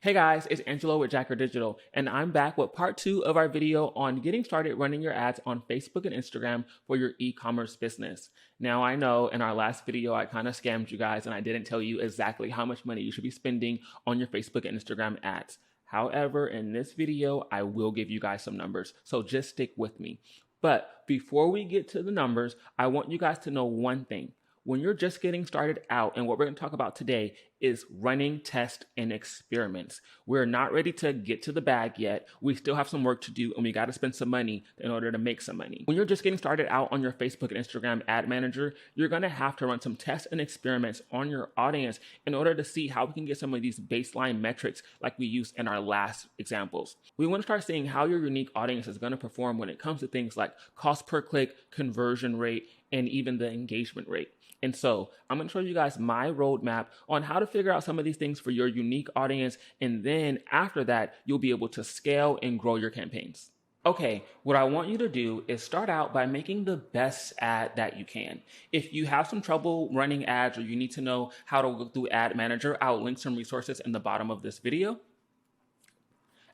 Hey guys, it's Angelo with Jacker Digital, and I'm back with part 2 of our video on getting started running your ads on Facebook and Instagram for your e-commerce business. Now, I know in our last video, I kind of scammed you guys and I didn't tell you exactly how much money you should be spending on your Facebook and Instagram ads. However, in this video, I will give you guys some numbers, so just stick with me. But before we get to the numbers, I want you guys to know one thing. When you're just getting started out, and what we're going to talk about today is running tests and experiments. We're not ready to get to the bag yet. We still have some work to do, and we got to spend some money in order to make some money. When you're just getting started out on your Facebook and Instagram ad manager, you're going to have to run some tests and experiments on your audience in order to see how we can get some of these baseline metrics like we used in our last examples. We want to start seeing how your unique audience is going to perform when it comes to things like cost per click, conversion rate, and even the engagement rate. And so I'm going to show you guys my roadmap on how to figure out some of these things for your unique audience. And then after that, you'll be able to scale and grow your campaigns. Okay, what I want you to do is start out by making the best ad that you can. If you have some trouble running ads or you need to know how to go through Ad Manager, I'll link some resources in the bottom of this video.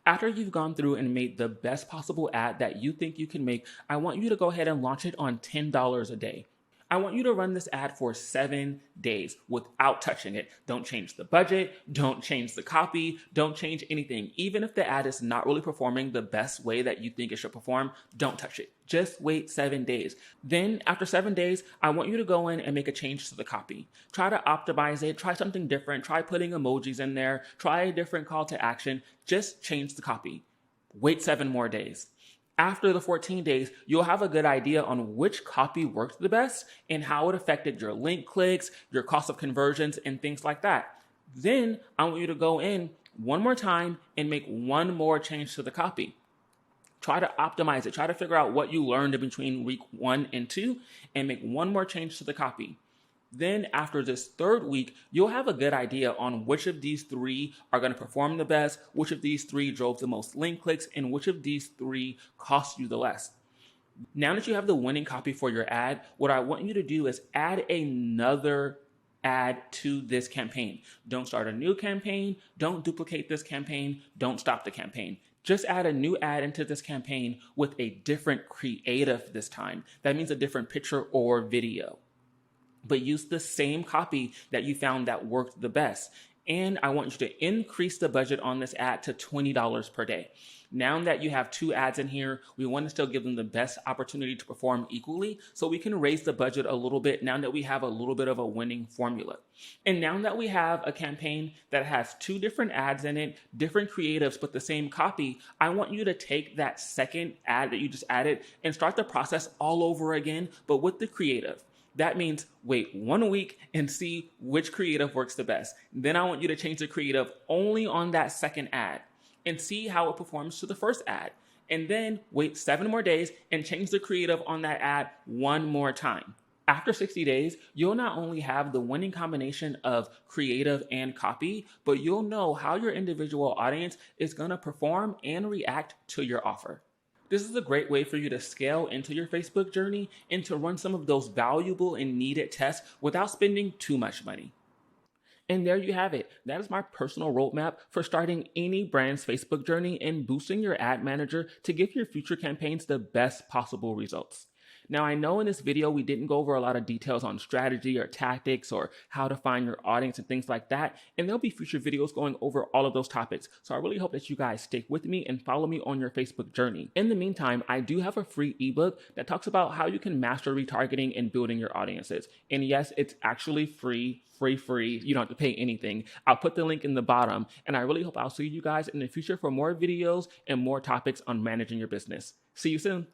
After you've gone through and made the best possible ad that you think you can make, I want you to go ahead and launch it on $10 a day. I want you to run this ad for 7 days without touching it. Don't change the budget, don't change the copy, don't change anything. Even if the ad is not really performing the best way that you think it should perform, don't touch it. Just wait 7 days. Then after 7 days, I want you to go in and make a change to the copy. Try to optimize it, try something different, try putting emojis in there, try a different call to action, just change the copy. Wait 7 more days. After the 14 days, you'll have a good idea on which copy worked the best and how it affected your link clicks, your cost of conversions, and things like that. Then I want you to go in one more time and make one more change to the copy. Try to optimize it. Try to figure out what you learned in between week 1 and 2 and make one more change to the copy. Then after this 3rd week, you'll have a good idea on which of these 3 are going to perform the best, which of these 3 drove the most link clicks, and which of these 3 cost you the less. Now that you have the winning copy for your ad, what I want you to do is add another ad to this campaign. Don't start a new campaign. Don't duplicate this campaign. Don't stop the campaign. Just add a new ad into this campaign with a different creative this time. That means a different picture or video. But use the same copy that you found that worked the best. And I want you to increase the budget on this ad to $20 per day. Now that you have 2 ads in here, we want to still give them the best opportunity to perform equally, so we can raise the budget a little bit now that we have a little bit of a winning formula. And now that we have a campaign that has 2 different ads in it, different creatives, but the same copy, I want you to take that second ad that you just added and start the process all over again, but with the creative. That means wait 1 week and see which creative works the best. Then I want you to change the creative only on that second ad and see how it performs to the first ad. And then wait 7 more days and change the creative on that ad 1 more time. After 60 days, you'll not only have the winning combination of creative and copy, but you'll know how your individual audience is going to perform and react to your offer. This is a great way for you to scale into your Facebook journey and to run some of those valuable and needed tests without spending too much money. And there you have it. That is my personal roadmap for starting any brand's Facebook journey and boosting your ad manager to give your future campaigns the best possible results. Now, I know in this video, we didn't go over a lot of details on strategy or tactics or how to find your audience and things like that. And there'll be future videos going over all of those topics. So I really hope that you guys stick with me and follow me on your Facebook journey. In the meantime, I do have a free ebook that talks about how you can master retargeting and building your audiences. And yes, it's actually free. You don't have to pay anything. I'll put the link in the bottom. And I really hope I'll see you guys in the future for more videos and more topics on managing your business. See you soon.